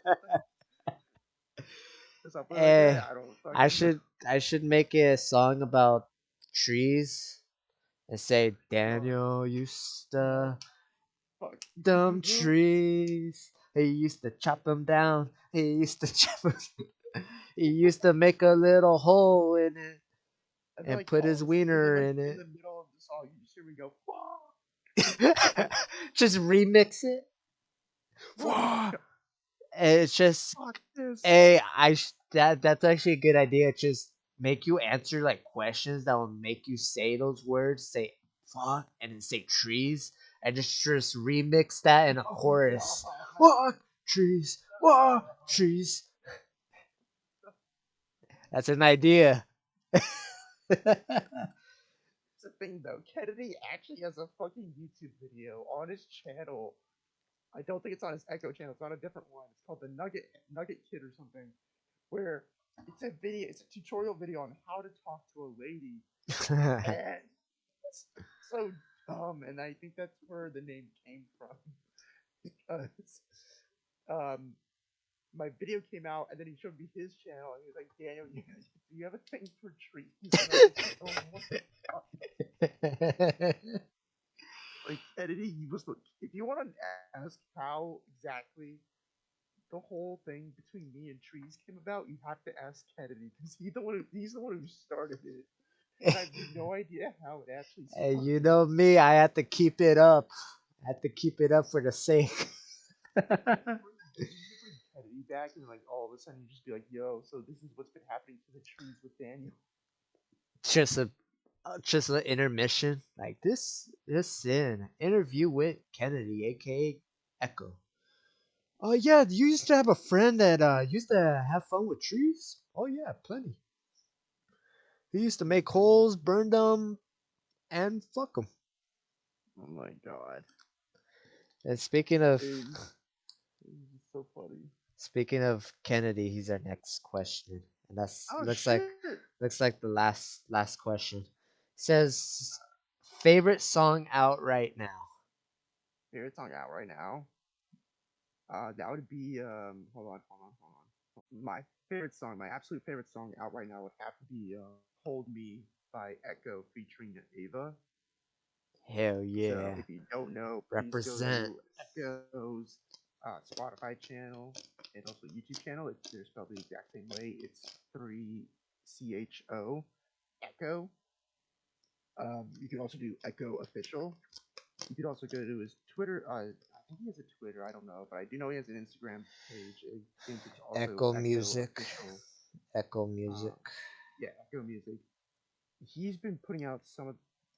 Or something like Eh, that. I don't I fucking know. should I should make a song about trees and say Oh, Daniel used to fuck. You could do them that. trees. He used to chop them down. He used to chop them. He used to make a little hole in it And then and like put all his of a sudden, and then wiener like in in it. the middle of the song, you just hear me go, fuck, Just remix it. fuck, It's just fuck this. hey, that's actually a good idea. Just make you answer like questions that will make you say those words, say fuck, and then say trees, and just remix that in a Oh chorus. God. Fuck trees, fuck trees. That's an idea. It's the thing though. Kennedy actually has a fucking YouTube video on his channel. I don't think it's on his Echo channel. It's on a different one. It's called the Nugget Kid or something. Where it's a video. It's a tutorial video on how to talk to a lady, and it's so dumb. And I think that's where the name came from because um my video came out, and then he showed me his channel, and he was like, "Daniel, do you have a thing for trees?" And I was just like, "Oh, what the fuck?" Like, Kennedy, you must look. If you want to ask how exactly the whole thing between me and trees came about, you have to ask Kennedy because he's the one who started it, and I have no idea how it actually Hey, started. you know me, I have to keep it up. I have to keep it up for the sake. You just bring Kennedy back, and like all of a sudden you just be like, "Yo, so this is what's been happening to the trees with Daniel." just a just an intermission like this in interview with Kennedy, aka Echo. Oh yeah, you used to have a friend that used to have fun with trees. Oh yeah, plenty. He used to make holes, burn them, and fuck them. Oh my god, And it's so funny. speaking of Kennedy, he's our next question, and that's Oh shit! looks like the last question. It says favorite song out right now. Favorite song out right now. That would be hold on. My favorite song, my absolute favorite song out right now would have to be "Hold Me" by Echo featuring Ava. Hell So yeah, if you don't know, please go represent. to Echo's Spotify channel and also YouTube channel. They're spelled the exact same way. It's 3CHO Echo. You can also do Echo Official. You could also go to his Twitter. I think he has a Twitter. I don't know, but I do know he has an Instagram page. I think it's also Echo Echo Music. Official. Echo Music. Um, yeah, Echo Music. He's been putting out some of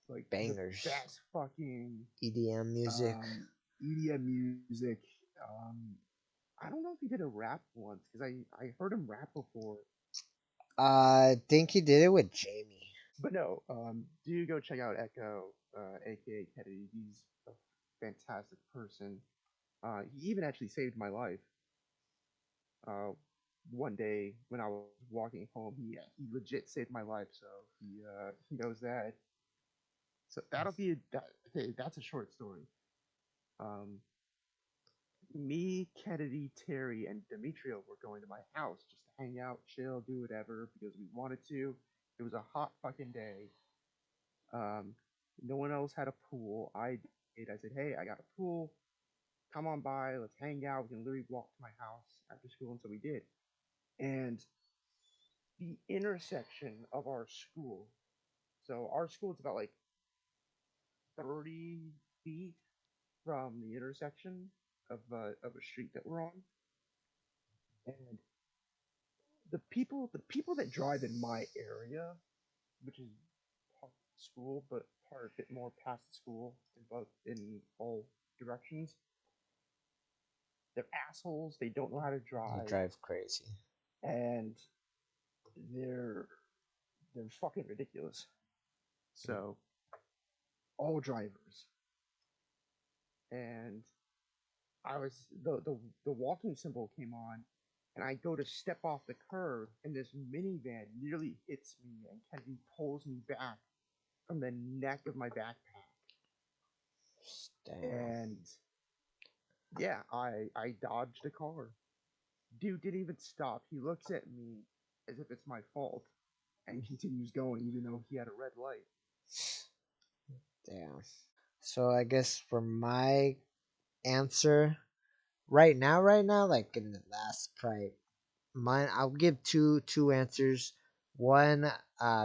like the Bangers. best fucking EDM music. um, EDM music. Um, I don't know if he did a rap once because I heard him rap before, I think he did it with Jamie. but no. Do go check out Echo, aka Kennedy. He's a fantastic person. He even actually saved my life. Uh, one day when I was walking home, he legit saved my life. So he knows that. So that'll be that. Okay, that's a short story. Um, Me, Kennedy, Terry, and Demetrio were going to my house just to hang out, chill, do whatever because we wanted to. It was a hot fucking day. Um, no one else had a pool. I did. I said, "Hey, I got a pool. Come on by. Let's hang out. We can literally walk to my house after school." And so we did. And the intersection of our school. So our school is about like 30 feet from the intersection of a street that we're on. And the people that drive in my area, which is part of the school, but part a bit more past the school in all directions, they're assholes. They don't know how to They drive, drive crazy. and they're they're fucking ridiculous. So all drivers, and I was the walking symbol came on, and I go to step off the curb, and this minivan nearly hits me, and Kennedy pulls me back from the neck of my backpack, Damn. and yeah, I dodged a car. Dude didn't even stop. He looks at me as if it's my fault, and continues going, even though he had a red light. Damn. So I guess for my answer, right now, like in the last probably mine, I'll give two answers. One,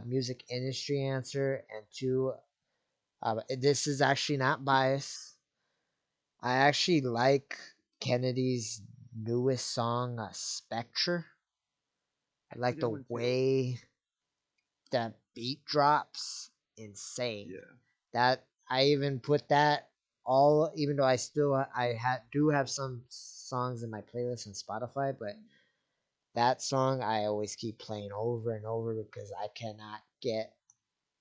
music industry answer, and two, this is actually not biased. I actually like Kennedy's newest song, Spectre. I That's a like good the one too. way That beat drops insane. Yeah. That I even put that all, even though do have some songs in my playlist on Spotify, but that song I always keep playing over and over because I cannot get.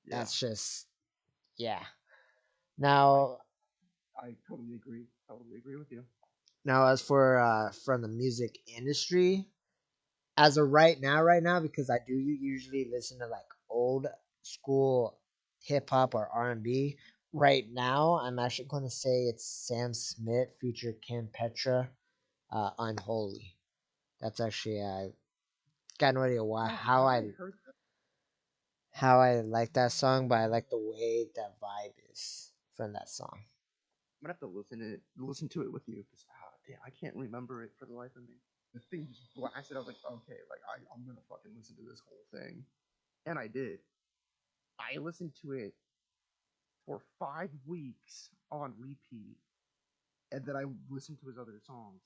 Yeah. That's just, yeah. No, Now, I totally agree. Totally agree with you. as for from the music industry, as of right now, because I do usually listen to like old school hip hop or R&B. Right now, I'm actually going to say it's Sam Smith featured Kim Petra, "Unholy." That's actually got no idea why Yeah, how I heard that. like that song, but I like the way that vibe is from that song. I'm gonna have to listen to it with you because damn, I can't remember it for the life of me. The thing just blasted. I was like, okay, like I'm gonna fucking listen to this whole thing, and I did. I listened to it for 5 weeks on repeat, and then I listened to his other songs.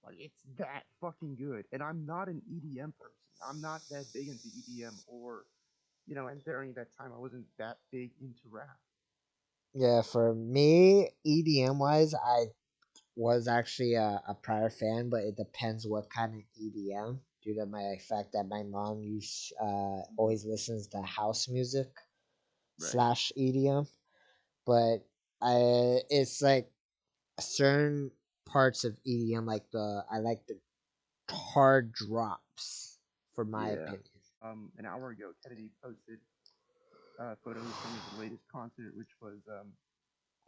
Like it's that fucking good, and I'm not an EDM person. I'm not that big into EDM, or and during that time I wasn't that big into rap. Yeah, for me, EDM wise, I was actually a prior fan, but it depends what kind of EDM. Due to my fact that my mom always listens to house music Right. slash EDM, but it's like certain parts of EDM, like I like the hard drops, for my Yeah. opinion. An hour ago, Kennedy posted photos from his latest concert, which was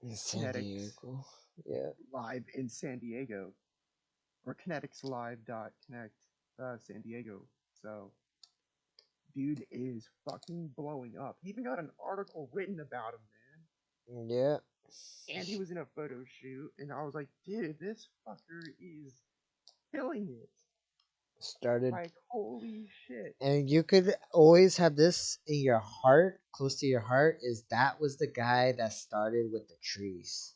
In San Kinetics Diego, yeah. live in San Diego, or kineticslive.connect San Diego. So, dude is fucking blowing up. He even got an article written about him, Yeah, man. And he was in a photo shoot, and I was like, dude, this fucker is killing it. started. Like, holy shit. And you could always have this in your heart, close to your heart, is that was the guy that started with the trees,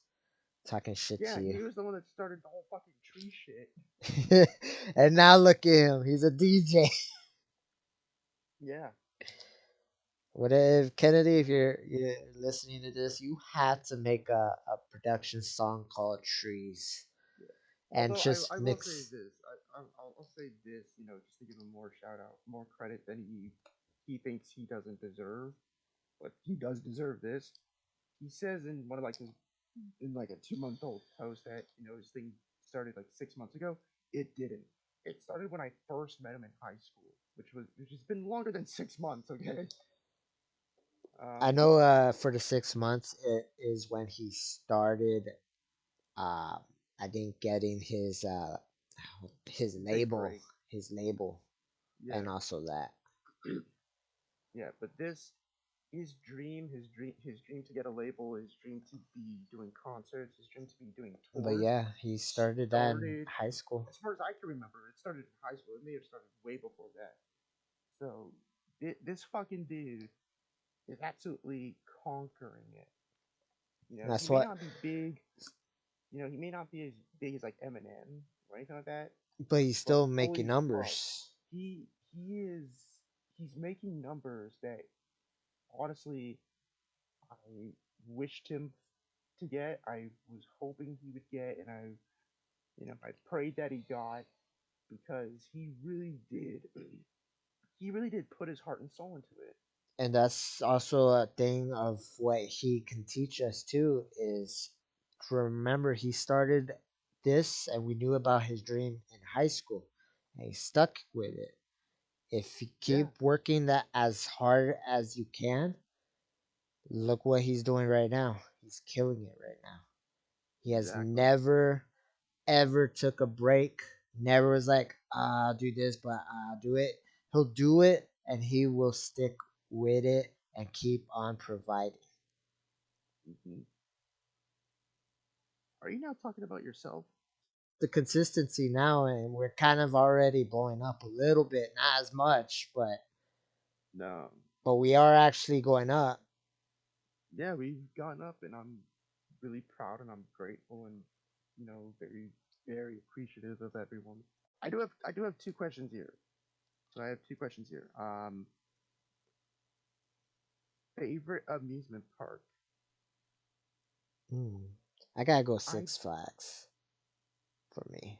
talking shit to Yeah, you. he was the one that started the whole fucking tree shit. And now look at him, he's a DJ. Yeah. What if Kennedy, if you're listening to this, you had to make a production song called Trees Yeah. and Although just I will say mix. this, I'll say this, just to give him more shout out, more credit than he thinks he doesn't deserve, but he does deserve this. He says in one of like his in like a 2 month old post that his thing started like 6 months ago. It didn't. It started when I first met him in high school, which has been longer than 6 months. Okay. I Um. know for the 6 months it is when he started uh I think getting his His big label, break. his label, and Yeah. also that. Yeah. But this his dream to get a label, his dream to be doing concerts, his dream to be doing But tours yeah, he started that in started, high school. as far as I can remember, it started in high school. It may have started way before that. So this fucking dude is absolutely conquering it. He That's may what, not be big. He may not be as big as like Eminem or anything like that. but he's But still making holy fuck, numbers. he he is he's making numbers that honestly I wished him to get. I was hoping he would get, and I prayed that he got because he really did. He really did put his heart and soul into it. And that's also a thing of what he can teach us too, is to remember he started this and we knew about his dream in high school and he stuck with it. If you Yeah, keep working that as hard as you can, look what he's doing right now. He's killing it right now. He has exactly. never ever took a break. Never was like, I'll do this, but I'll do it. He'll do it and he will stick with it and keep on providing. Hmm. Are you now talking about yourself? The consistency now, and we're kind of already blowing up a little bit, not as much, No. we are actually going up. Yeah, we've gotten up, and I'm really proud, and I'm grateful, and very, very appreciative of everyone. I do have two questions here. So I have two questions here. Favorite amusement park? I gotta go I Six Flags for me.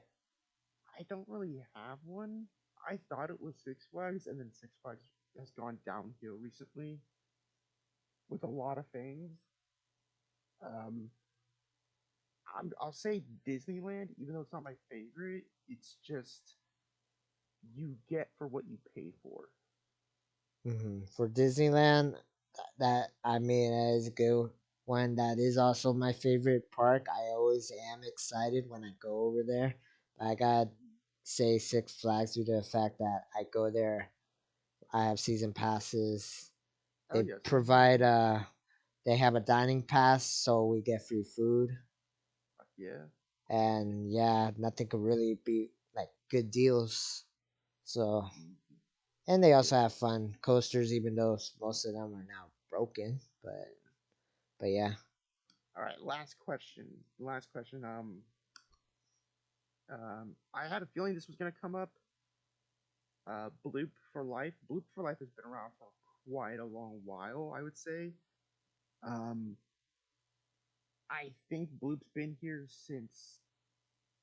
I don't really have one. I thought it was Six Flags, and then Six Flags has gone downhill recently with a lot of things. Um, I'll say Disneyland, even though it's not my favorite. It's just you get for what you pay for. For Disneyland, that I mean, that is a good one. That is also my favorite park. I always am excited when I go over there. But I gotta say Six Flags due to the fact that I go there. I have season passes. Oh They yeah, same here. provide they have a dining pass, so we get free food. Yeah. And yeah, nothing could really beat like good deals. So Mhm. and they also Yeah. have fun coasters, even though most of them are now broken. But yeah. All right. Last question. Last question. I had a feeling this was gonna come up. Bloop for Life. Bloop for Life has been around for quite a long while, I would say. Um, I think Bloop's been here since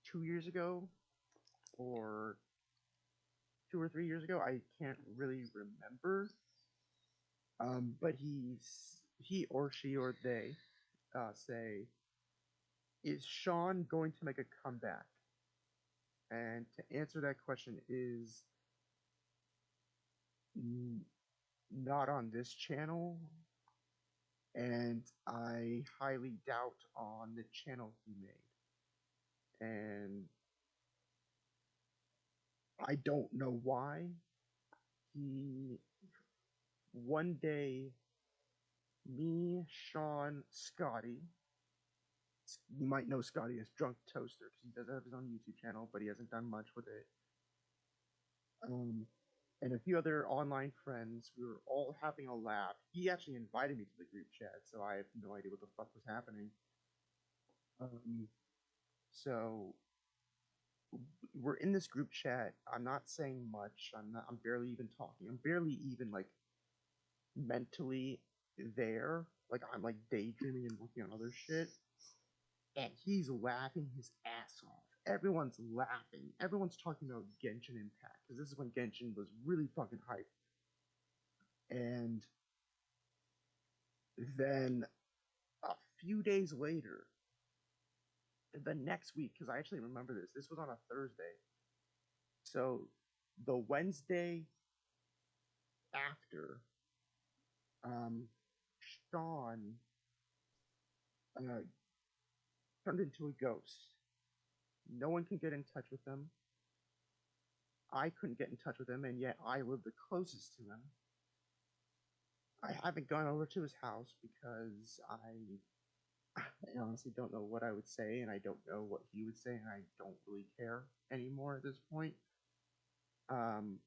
2 years ago, or 2 or 3 years ago. I can't really remember. But he or she or they say, is Sean going to make a comeback? And to answer that question is not on this channel, and I highly doubt on the channel he made. And I don't know why. He one day, me, Sean, Scotty. You might know Scotty as Drunk Toaster because he does have his own YouTube channel, but he hasn't done much with it. And a few other online friends, we were all having a laugh. He actually invited me to the group chat, so I have no idea what the fuck was happening. Um, so we're in this group chat. I'm not saying much. I'm barely even talking. I'm barely even like mentally there. Like I'm like daydreaming and working on other shit. And he's laughing his ass off. Everyone's laughing. Everyone's talking about Genshin Impact because this is when Genshin was really fucking hyped. And then a few days later, the next week, because I actually remember this. This was on a Thursday. So the Wednesday after, Sean uh, turned into a ghost. No one can get in touch with him. I couldn't get in touch with him, and yet I live the closest to him. I haven't gone over to his house because I honestly don't know what I would say, and I don't know what he would say, and I don't really care anymore at this point. Um,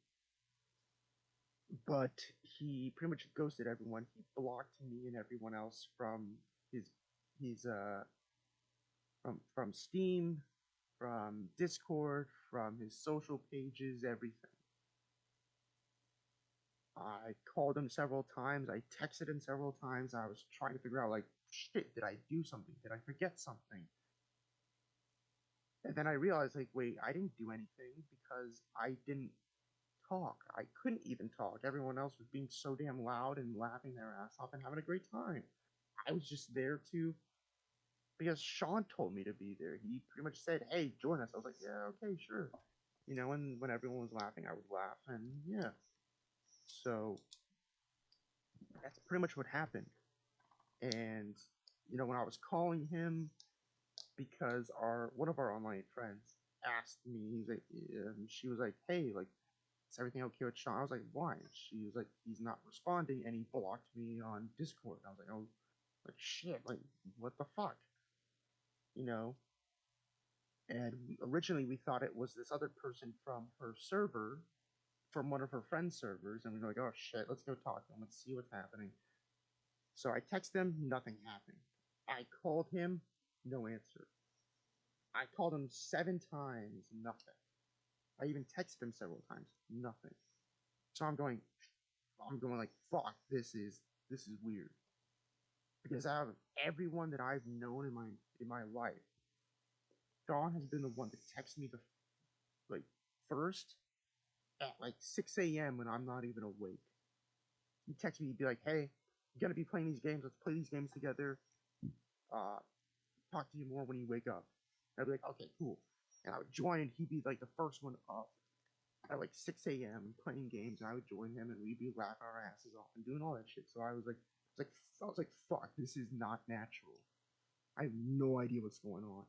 but he pretty much ghosted everyone. He blocked me and everyone else from his his from Steam, from Discord, from his social pages, everything. I called him several times. I texted him several times. I was trying to figure out like, shit, did I do something? Did I forget something? And then I realized like, wait, I didn't do anything because I didn't talk. I couldn't even talk. Everyone else was being so damn loud and laughing their ass off and having a great time. I was just there to because Sean told me to be there. He pretty much said, "Hey, join us." I was like, "Yeah, okay, sure." You know, and when everyone was laughing, I would laugh, and yeah. So that's pretty much what happened. And when I was calling him because our one of our online friends asked me, he's like, she was like, "Hey, like, is everything okay with Sean?" I was like, "Why?" She was like, "He's not responding, and he blocked me on Discord." I was like, "Oh, like shit, like what the fuck?" You know, and originally we thought it was this other person from her server, from one of her friends' servers, and we were like, "Oh shit, let's go talk to him. Let's see what's happening." So I texted him, nothing happened. I called him, no answer. I called him 7 times, nothing. I even texted him several times, nothing. So I'm going like, fuck, this is weird. Because out of everyone that I've known in my life, Dawn has been the one to text me the like first at like 6 a.m. when I'm not even awake. He texts me, he'd be like, "Hey, I'm gonna be playing these games. Let's play these games together. Uh, talk to you more when you wake up." I'd be like, "Okay, cool." And I would join, and he'd be like the first one up at like 6 a.m. playing games, and I would join him, and we'd be laughing our asses off and doing all that shit. So I was like, fuck, this is not natural. I have no idea what's going on,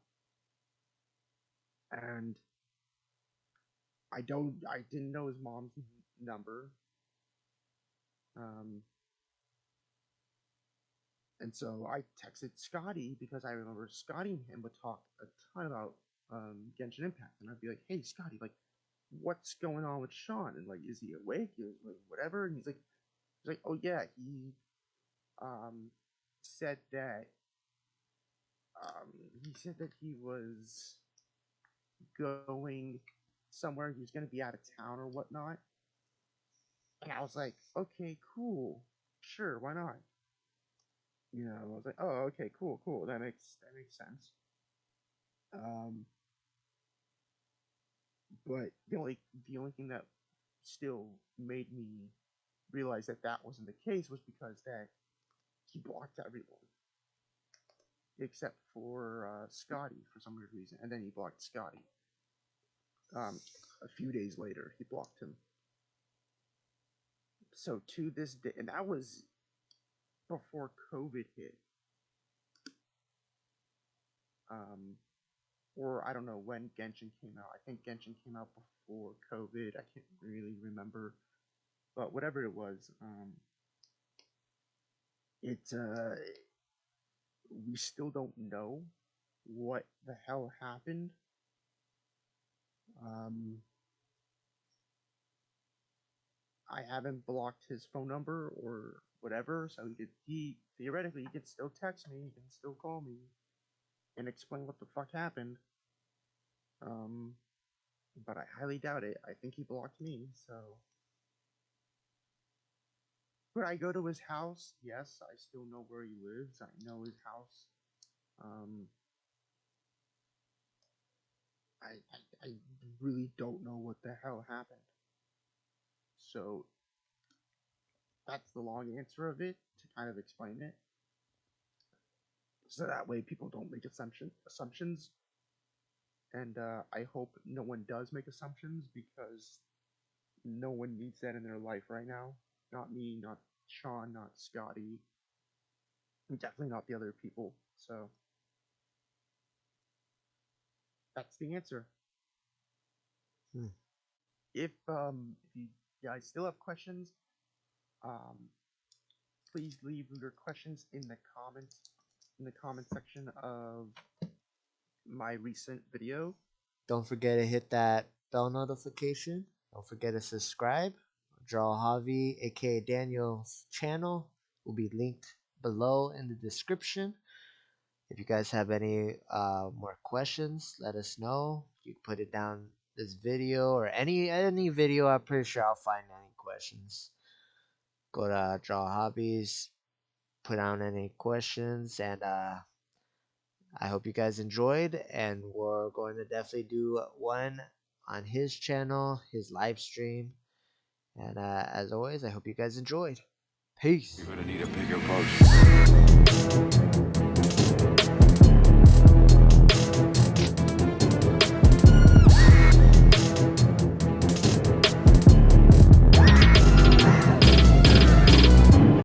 and I didn't know his mom's number, um, and so I texted Scotty because I remember Scotty and him would talk a ton about Genshin Impact, and I'd be like, "Hey, Scotty, like, what's going on with Sean? And like, is he awake? Is like whatever?" And he's like, "Oh yeah, um said that he said that he was going somewhere. He was going to be out of town or whatnot." And I was like, "Okay, cool, sure, why not?" I was like, "Oh, okay, cool. That makes sense." Um, but the only thing that still made me realize that that wasn't the case was because that he blocked everyone except for Scotty for some weird reason, and then he blocked Scotty. A few days later, he blocked him. So to this day, and that was before COVID hit, um, or I don't know when Genshin came out. I think Genshin came out before COVID. I can't really remember, but whatever it was, it we still don't know what the hell happened. Um, I haven't blocked his phone number or whatever, so he theoretically he could still text me, he can still call me and explain what the fuck happened. Um, but I highly doubt it. I think he blocked me, so. Could I go to his house? Yes, I still know where he lives. I know his house. Um, I really don't know what the hell happened. So that's the long answer of it to kind of explain it. So that way people don't make assumptions. And I hope no one does make assumptions because no one needs that in their life right now. Not me, not Sean, not Scotty, and definitely not the other people. So that's the answer. Hmm. If you guys still have questions, um, please leave your questions in the comment section of my recent video. Don't forget to hit that bell notification. Don't forget to subscribe. Jarl Havi, aka Daniel's channel, will be linked below in the description. If you guys have any more questions, let us know. You can put it down this video or any video. I'm pretty sure I'll find any questions. Go to Draw Hobbies, put down any questions, and I hope you guys enjoyed. And we're going to definitely do one on his channel, his live stream. And as always, I hope you guys enjoyed. Peace. You're gonna need a bigger boat.